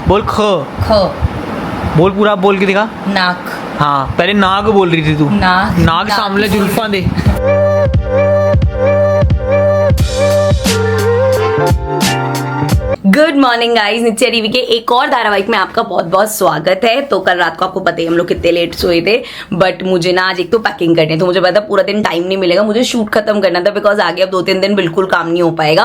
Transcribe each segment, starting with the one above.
बोल ख। ख। बोल पूरा बोल के दिखा। नाक। हाँ पहले नाग बोल रही थी तू। नाग सामने जुल्फा दे। गुड मॉर्निंग गाइस, नित्य टीवी के एक और धारावाहिक में आपका बहुत बहुत स्वागत है। तो कल रात को आपको पता है हम लोग कितने लेट सोए थे, बट मुझे ना आज एक तो पैकिंग करनी है, तो मुझे पता पूरा दिन टाइम नहीं मिलेगा, मुझे शूट खत्म करना था बिकॉज आगे अब 2-3 दिन बिल्कुल काम नहीं हो पाएगा।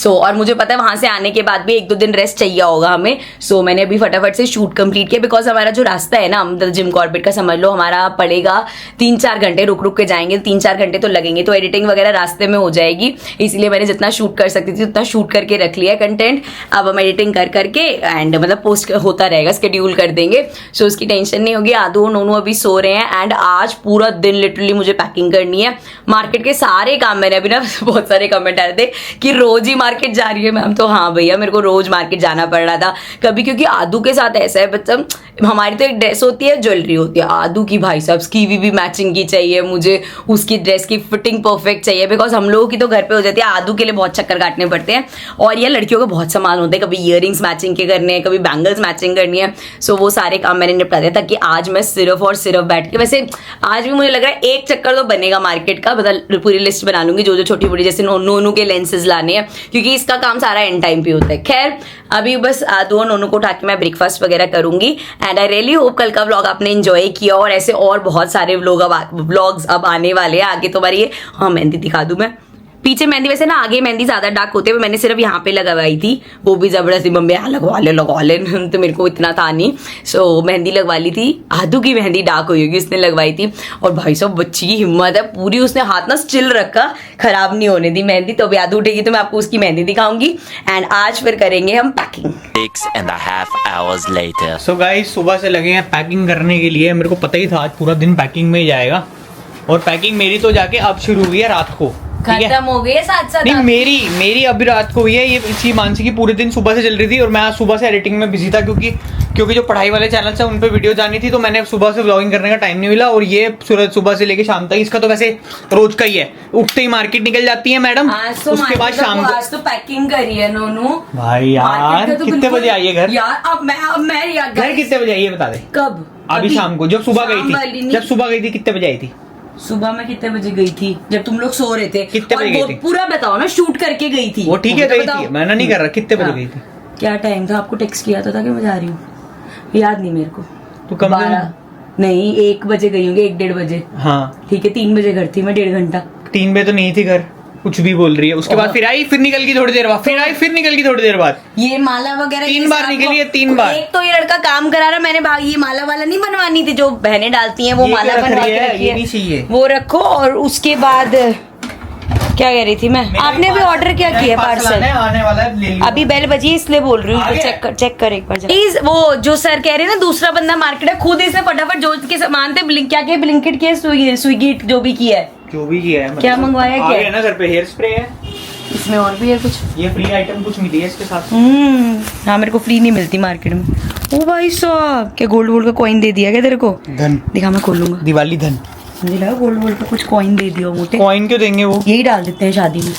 और मुझे पता है वहां से आने के बाद भी 1-2 दिन रेस्ट चाहिए होगा हमें। मैंने अभी फटाफट से शूट कंप्लीट किया बिकॉज हमारा जो रास्ता है ना, मतलब जिम कॉर्बेट का समझ लो, हमारा पड़ेगा 3-4 घंटे, रुक रुक के जाएंगे, 3-4 घंटे तो लगेंगे, तो एडिटिंग वगैरह रास्ते में हो जाएगी, इसलिए मैंने जितना शूट कर सकती थी उतना शूट करके रख लिया कंटेंट। अब हम एडिटिंग कर करके एंड मतलब पोस्ट होता रहेगा, शेड्यूल कर देंगे, सो उसकी टेंशन नहीं होगी। आदू नोनू अभी सो रहे हैं एंड आज पूरा दिन लिटरली मुझे पैकिंग करनी है। मार्केट के सारे काम, मैंने अभी ना बहुत सारे कमेंट आ रहे थे कि रोज ही मार्केट जा रही है मैम, तो हाँ भैया मेरे को रोज मार्केट जाना पड़ रहा था कभी, क्योंकि आदू के साथ ऐसा है, मतलब हमारी तो एक ड्रेस होती है, ज्वेलरी होती है, आदू की भाई साहब स्कीवी भी मैचिंग की चाहिए मुझे, उसकी ड्रेस की फिटिंग परफेक्ट चाहिए बिकॉज हम लोगों की तो घर पे हो जाती है, आदू के लिए बहुत चक्कर काटने पड़ते हैं। और ये लड़कियों के बहुत सामान होते हैं, कभी इयररिंग्स मैचिंग के करने हैं, कभी बैंगल्स मैचिंग करनी है, सो वो सारे काम मैंने निपटा दिया ताकि आज मैं सिर्फ और सिर्फ बैठ के, वैसे आज भी मुझे लग रहा है एक चक्कर तो बनेगा मार्केट का, मतलब पूरी लिस्ट बना लूंगी जो जो छोटी बड़ी, जैसे नोनू के लेंसेज लाने हैं क्योंकि इसका काम सारा एंड टाइम पे होता है। खैर अभी बस आदू और नोनू को उठा के मैं ब्रेकफास्ट वगैरह करूंगी एंड आई रियली होप कल का व्लॉग आपने एंजॉय किया, और ऐसे और बहुत सारे व्लॉग्स अब आने वाले हैं आगे। तो हमारी ये, हाँ मेहंदी दिखा दूं मैं, पीछे मेहंदी, वैसे ना आगे मेहंदी ज्यादा डार्क होते हैं, मैंने सिर्फ यहाँ पे लगवाई थी, वो भी जबरदस्ती मम्मी लगवा ले तो मेरे को इतना था नहीं, मेहंदी लगवा ली थी। आदू की मेहंदी डार्क हुई होगी, उसने लगवाई थी, और भाई साहब बच्ची की हिम्मत है पूरी, उसने हाथ ना स्टिल रखा, खराब नहीं होने दी मेहंदी। तो अभी आदू उठेगी तो मैं आपको उसकी मेहंदी दिखाऊंगी एंड आज फिर करेंगे हम packing. 6.5 hours later. So guys सुबह से लगे हैं पैकिंग करने के लिए, मेरे को पता ही था आज पूरा दिन पैकिंग में ही जाएगा, और पैकिंग मेरी तो जाके अब शुरू हुई है रात को, खत्म हो गई है साथ साथ। नहीं मेरी अभी रात को हुई है, ये इसी मानसी की पूरे दिन सुबह से चल रही थी, और मैं आज सुबह से एडिटिंग में बिजी था क्योंकि जो पढ़ाई वाले चैनल है उन पे वीडियो जानी थी, तो मैंने सुबह से व्लॉगिंग करने का टाइम नहीं मिला। और ये सुबह से लेके शाम तक, इसका तो वैसे रोज का ही है, उठते ही मार्केट निकल जाती है मैडम, उसके बाद शाम को। आज तो पैकिंग करी है नोनू भाई यार तो कितने बजे आई है घर? यार अब मैं यार घर कितने बजे आई है बता दे। कब? अभी शाम को, जब सुबह गई थी कितने बजे आई थी? सुबह में कितने बजे गई थी? जब तुम लोग सो रहे थे। कितने बजे गई थी? पूरा बताओ ना, शूट करके गई थी वो ठीक है गई थी, मैंने नहीं कर रहा, कितने बजे गई थी? क्या टाइम था? आपको टेक्स्ट किया था कि मैं जा रही हूँ, याद नहीं मेरे को। तो कम 12 नहीं 1 बजे गई होंगी, 1-1:30 बजे। हाँ ठीक है, 3 बजे घर थी मैं, 1.5 घंटा। 3 बजे तो नहीं थी घर, कुछ भी बोल रही है। उसके बाद फिर आई, फिर निकल गई थोड़ी देर बाद, फिर आई, फिर निकल गई थोड़ी देर बाद। ये माला वगैरह 3 बार निकली है, 3 बार। एक तो ये लड़का काम करा रहा, मैंने भाग, ये माला वाला नहीं बनवानी थी जो बहनें डालती हैं, वो माला बनवा के रखी है, चाहिए वो रखो। और उसके बाद क्या कह रही थी मैं, आपने भी ऑर्डर क्या किया? पार्सल आने वाला है, अभी बेल बजी इसलिए बोल रही हूँ, चेक कर एक बार प्लीज। वो जो सर कह रहे हैं ना, दूसरा बंदा मार्केट है, खुद इसने फटाफट जो के सामान थे, क्या क्या ब्लिंकिट किया, स्विगी जो भी किया है, क्या मंगवाया, क्या है ना घर पे? हेयर स्प्रे है, इसमें और भी है कुछ, ये फ्री आइटम कुछ मिली है इसके साथ। हाँ मेरे को फ्री नहीं मिलती मार्केट में। ओ भाई साहब, क्या गोल्ड का कॉइन दे दिया क्या तेरे को? धन दिखा, मैं खोलूंगा। दिवाली धन, मुझे लगा गोल्ड का कुछ कॉइन दे दिया मोटे। कॉइन क्यों देंगे? वो यही डाल देते हैं शादी में।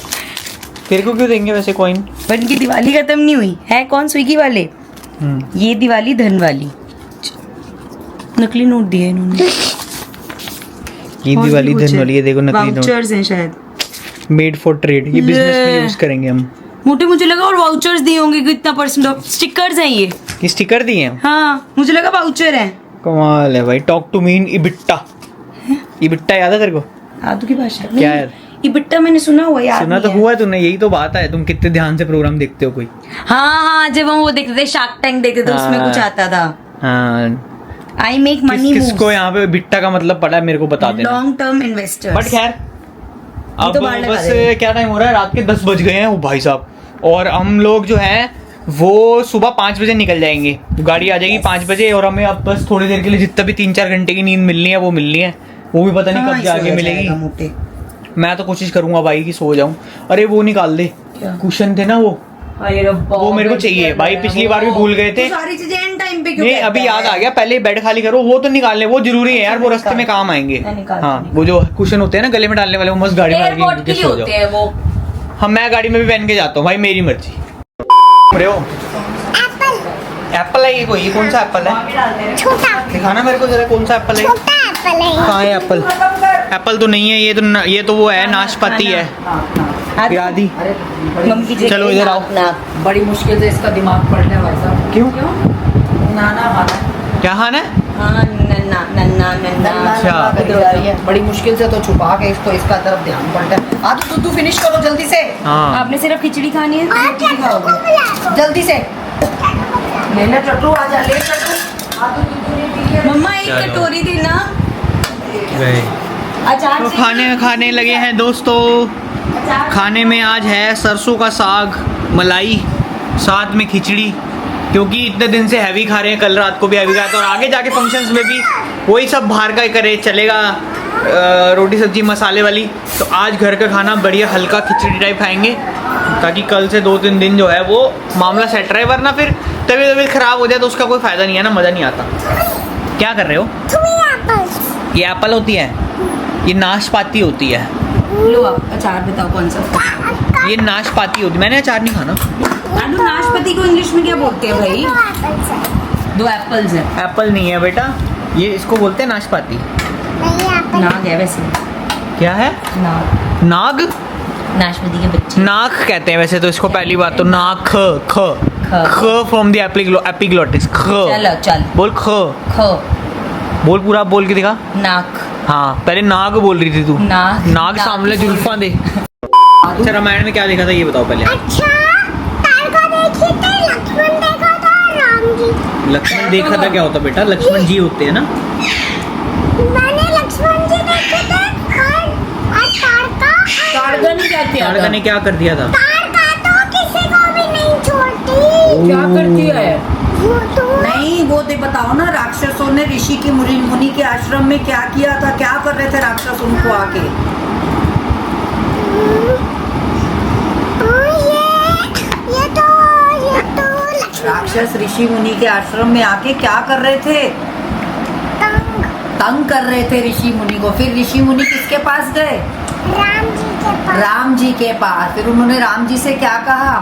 तेरे को क्यों देंगे वैसे कॉइन? पर इनकी दिवाली खत्म नहीं हुई है। कौन? स्विगी वाले। ये दिवाली धन वाली, नकली नोट दिए इन्होंने। ये दिवाली धन वाली है, देखो नकली नोट, वाउचर्स हैं शायद, मेड फॉर ट्रेड, ये बिजनेस में यूज करेंगे हम। मोटे मुझे लगा और वाउचर्स दिए होंगे, कितना % ऑफ। स्टिकर्स हैं ये स्टिकर दिए हैं? हाँ मुझे लगा वाउचर है। कमाल है भाई। Talk to me in EBITDA. EBITDA याद है तेरे को? आदू की भाषा क्या है? इबिट्टा मैंने सुना हुआ, याद सुना तो हुआ है तूने, यही तो बात है, तुम कितने ध्यान से प्रोग्राम देखते हो कोई। हाँ जब हम वो देखते थे, शार्क टैंक देखते थे, उसमें कुछ आता था। हाँ, आई मेक मनी। किसको यहाँ पे बिट्टा का मतलब पता है मेरे को बता देना। Long term investor. बट खैर अब तो बस क्या टाइम हो रहा है, रात के 10 बज गए हैं वो भाई साहब, और हम लोग जो है वो सुबह 5 बजे निकल जाएंगे, गाड़ी आ जाएगी 5 बजे, और हमें अब बस थोड़ी देर के लिए जितना भी 3-4 घंटे की नींद मिलनी है वो मिलनी है, वो भी पता नहीं कब जाके मिलेगी। मैं तो कोशिश करूंगा भाई कि सो जाऊं। अरे वो निकाल दे, कुशन थे ना वो मेरे को चाहिए भाई, पिछली बार भी भूल गए थे। सारी चीजें एंड टाइम पे क्यों? नहीं अभी याद आ गया, पहले बेड खाली करो, वो तो निकालने, वो जरूरी है यार, वो रास्ते में काम आएंगे। हाँ वो जो कुशन होते हैं ना गले में डालने वाले, वो मस्त गाड़ी में सो जाओ। हम मैं गाड़ी में भी पहन के जाता हूँ भाई, मेरी मर्जी। एप्पल है ये कोई? ये कौन सा एप्पल है? छोटा दिखाना मेरे को जरा, कौन सा एप्पल है? छोटा एप्पल है। कहाँ है एप्पल? एप्पल तो नहीं है, ये तो वो है, नाशपाती है। आदि मम्मी की चलो इधर आओ। बड़ी मुश्किल से इसका दिमाग पड़ने है भाई साहब। क्यों? नाना खाना क्या खाना है? हाँ नन्ना नन्ना नन्ना अच्छा। बड़ी मुश्किल से तो छुपा के इसको इसका तरफ ध्यान पड़ता है। आ तो तू फिनिश करो जल्दी से। हाँ आपने सिर्फ खिचड़ी खानी है? और चट्टू को बुला दो। जल्दी से ले ले टट्टू, आ जा ले टट्टू। आ तो तू ने पी लिया। मम्मा एक चलो। कटोरी देना अचार तो से। खाने लगे हैं दोस्तों। अचार खाने में आज है सरसों का साग, मलाई, साथ में खिचड़ी, क्योंकि इतने दिन से हैवी खा रहे हैं। कल रात को भी हैवी खाया था और आगे जाके फंक्शंस में भी वही सब बाहर का ही करे चलेगा, रोटी सब्जी मसाले वाली। तो आज घर का खाना बढ़िया हल्का खिचड़ी टाइप खाएंगे, ताकि कल से 2-3 दिन जो है वो मामला सेट रहे, वरना फिर तबीयत खराब हो जाए तो उसका कोई फ़ायदा नहीं है ना, मज़ा नहीं आता। क्या कर रहे हो? ये एप्पल होती है, ये नाशपाती होती है। लो आप अचार बताओ कौन सा? ये नाशपाती होती है, मैंने अचार नहीं खाना। आलू नाशपाती को इंग्लिश में क्या बोलते हैं भाई? 2 एप्पल्स है। एप्पल नहीं है बेटा, ये इसको बोलते हैं नाशपाती। नाग है वैसे। क्या है? नाग, नाग? नाशपाती के बच्चे। नाक कहते हैं वैसे तो इसको, पहली बात तो नाक, ख फ्रॉम द एपिग्लोटिस, ख। चलो चल बोल ख, ख बोल पूरा बोल के दिखा। नाक। हाँ पहले नाग बोल रही थी तू। नाग। नाग सामने जुल्फा दे। अच्छा रामायण में क्या देखा था ये बताओ पहले। अच्छा तार को देखी थी, लक्ष्मण देखा था और राम जी। लक्ष्मण देखा था क्या होता बेटा? लक्ष्मण जी होते हैं ना। मैंने लक्ष्मण जी देखे थे और ताड़का ने क्या किया ताड़का था? ने क्या कर दिया था? तारका तो किसी को भी नहीं छोड़ती। क्या करती है? वो तो नहीं वो दे बताओ ना, राक्षसों ने ऋषि की मुनि के आश्रम में क्या किया था? क्या कर रहे थे राक्षस उनको आके? ये तो राक्षस ऋषि मुनि के आश्रम में आके क्या कर रहे थे? तंग तंग कर रहे थे ऋषि मुनि को। फिर ऋषि मुनि किसके पास गए? राम जी के पास। राम जी के पास। फिर उन्होंने राम जी से क्या कहा?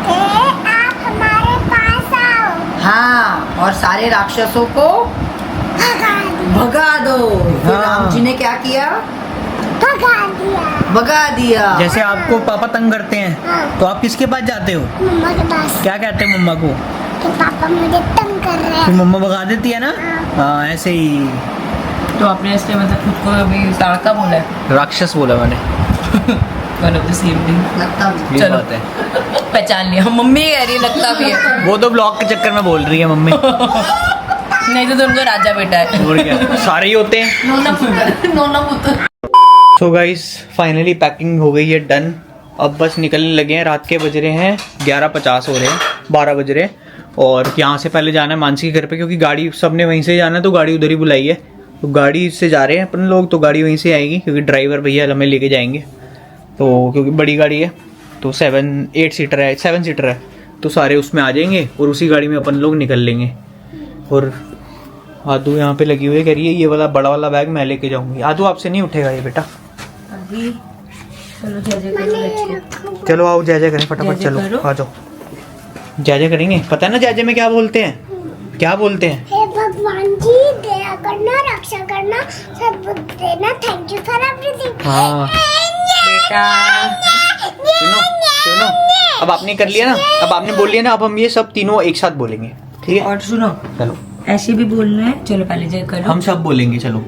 आप हमारे पास आओ। हाँ, और सारे राक्षसों को भगा दिया। भगा दो। फिर हाँ। राम जी ने क्या किया? भगा दिया। भगा दिया। जैसे आपको पापा तंग करते हैं हाँ। तो आप किसके पास जाते हो? मम्मा के पास क्या कहते हैं मम्मा को? कि पापा मुझे तंग कर रहे फिर हैं। मम्मा भगा देती है ना। हाँ ऐसे ही। तो आपने इसके मतलब खुद को अभी ताड़का बोला है? राक्षस बोला मैंने। One of the same thing लगता है। ये चलो बात है। पहचान लिया। मम्मी कह रही लगता भी है। वो तो ब्लॉग के चक्कर में बोल रही है मम्मी। नहीं तो उनको राजा बेटा है। और क्या, सारे ही होते हैं। नोना पुत्र, नोना पुत्र। सो गाइस फाइनली पैकिंग हो गई है डन। अब बस निकलने लगे हैं। रात के बज रहे हैं 11:50 हो रहे हैं, 12 बज रहे हैं। और यहाँ से पहले जाना है मानसी के घर पे, क्योंकि गाड़ी सबने वहीं से जाना है तो गाड़ी उधर ही बुलाई है। तो गाड़ी से जा रहे हैं अपन लोग, तो गाड़ी वहीं से आएगी, क्योंकि ड्राइवर भैया हमें लेके जाएंगे। तो क्योंकि बड़ी गाड़ी है तो 7 सीटर है, तो सारे उसमें आ जाएंगे और उसी गाड़ी में अपन लोग निकल लेंगे। और आदू यहाँ पे लगी हुई है, कह रही है ये वाला बड़ा वाला बैग मैं लेके जाऊँगी। आदू आपसे नहीं उठेगा ये बेटा। अभी चलो जय जय करो बच्चे। चलो आओ जय जय करें फटाफट। जय जय चलो करो। आ जाओ जय जय करेंगे। पता है ना जय जय में क्या बोलते हैं? क्या बोलते हैं? हे भगवान जी, दया करना, रक्षा करना, सद्बुद्धि देना, थैंक यू फॉर एवरीथिंग। हाँ बेटा सुनो सुनो, अब आपने कर लिया ना, अब आपने बोल लिया ना, अब हम ये सब तीनों एक साथ बोलेंगे, ठीक है? और सुनो चलो ऐसे भी बोलना है। चलो पहले जय करो। हम सब बोलेंगे। चलो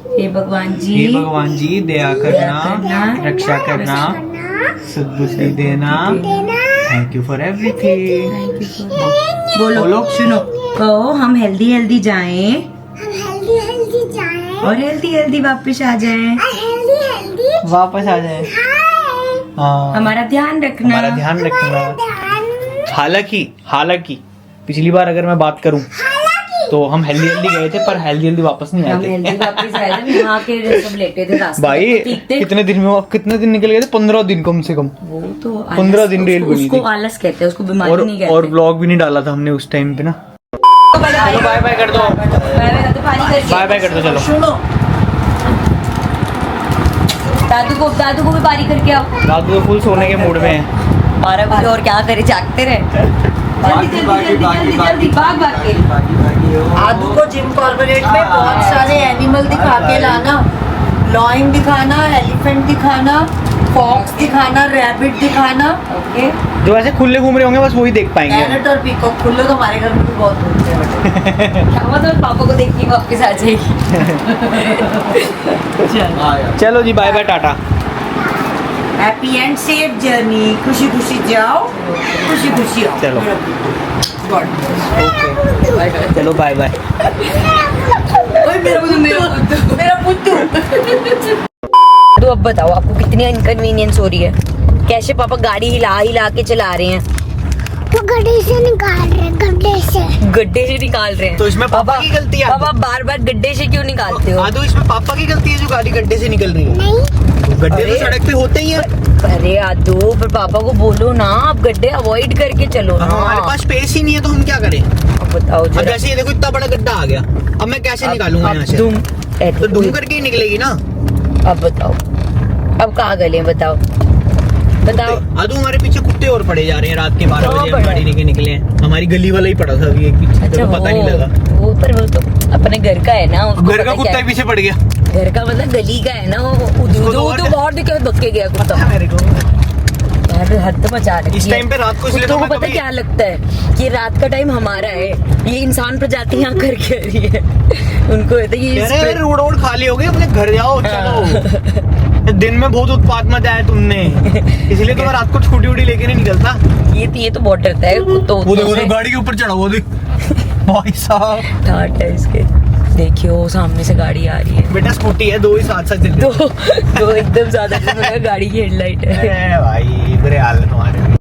हे भगवान जी, हे भगवान जी दया करना, करना, रक्षा करना, करना सद्बुद्धि देना, देना। Thank you for everything. बोलो बोलो। सुनो कहो हम हेल्दी हेल्दी जाएं हम हेल्दी हेल्दी जाएं और हेल्दी हेल्दी वापस आ जाएं। और हेल्दी हेल्दी वापस आ जाए। खाएं। हाँ हमारा ध्यान रखना। हमारा ध्यान रखना। ध्यान। हालांकि पिछली बार अगर मैं बात करूं तो हम हेल्दी गए थे, पर हेल्दी वापस नहीं हम आए हेल्दी थे। वापस आए थे, वहाँ के सब लेटे थे रास्ते भाई में, ठीक थे। कितने दिन निकल गए थे? 15 दिन कम से कम। वो तो 15 दिन रेल बनी उसको थी। आलस कहते हैं, उसको बीमारी और नहीं कहते। और ब्लॉग भी नहीं डाला था हमने उस टाइम पे ना। चलो बाय बाय कर दो। बाय बाय कर दो चलो। सुनो, दादू को भी पारी करके आओ। दादू तो फुल सोने के मूड में है। 12 बजे और क्या करे, जागते रहे। जल्दी जल्दी जल्दी जल्दी जल्दी भाग भाग के। आदू को जिम कॉर्पोरेट में बहुत सारे एनिमल दिखा के लाना, लॉयन दिखाना, एलिफेंट दिखाना, फॉक्स दिखाना, रैबिट दिखाना। ओके, जो ऐसे खुले घूम रहे होंगे बस वही देख पाएंगे। पैरट और पीकॉक खुले तो हमारे घर में भी बहुत घूमते हैं। क्या मतलब पापा को देख के वापस आ जाएगी। चलो जी, bye bye, tata. Happy and safe journey, खुशी खुशी जाओ, खुशी खुशी आओ। चलो। गॉड चलो बाय बाय। मेरा पुत्तू। तो अब बताओ आपको कितनी इनकन्वीनियंस हो रही है, कैसे पापा गाड़ी हिला हिला के चला रहे हैं, वो गड्ढे से निकाल रहे, गड्ढे से। गड्ढे से निकाल रहे हैं। तो इसमें पापा की गलती है? पापा बार बार गड्ढे से क्यों निकालते हो? आदू, इसमें पापा की गलती है जो गाड़ी गड्ढे से निकल रही है? नहीं, गड्ढे तो सड़क पे होते ही है। अरे आदू, पर पापा को बोलो ना, आप गड्ढे अवॉइड करके चलो ना। हमारे पास स्पेस ही नहीं है तो हम क्या करें? अब बताओ अब जरा। जैसे ये देखो, इतना बड़ा गड्ढा आ गया, अब मैं कैसे निकालूंगा यहाँ से? तो धूम करके ही निकलेगी ना। अब बताओ, अब कहाँ गले बताओ बताओ। आदू, हमारे पीछे कुत्ते और पड़े जा रहे हैं। रात के 12 कहाँ बजे पड़े? हम गाड़ी लेके निकले हैं। हमारी गली वाला ही पड़ा था अभी एक पीछे। अच्छा, तो पता नहीं लगा। वो पर वो तो अपने घर का है ना, उसको घर का पता कुत्ता क्या ही है। पीछे पड़ गया। घर का मतलब गली का है ना, वो उसको तो वो और तो क्या? बहुत दिक्कत बक्के गया कुत्ता। मेरे को यार हद मचा रखी इस है। टाइम पे रात को इसलिए कुत्तों तो को मैं पता कभी- क्या लगता है कि रात का टाइम हमारा है, ये इंसान प्रजाति यहाँ करके आ रही है। उनको होता है ये अरे रोड वोड खाली हो गए, अपने घर जाओ। चलो, दिन में बहुत उत्पात मचाया तुमने, इसलिए तो मैं रात को स्कूटी वूटी लेके नहीं निकलता। ये तो बहुत डरता है कुत्तों वो देखो से। गाड़ी के ऊपर चढ़ा हुआ देख भाई साहब। ठाट है इसके, देखियो सामने से गाड़ी आ रही है। बेटा स्कूटी है, दो ही साथ साथ चलती तो एकदम ज्यादा गाड़ी की हेडलाइट है। है। भाई बुरे हाल है तुम्हारे।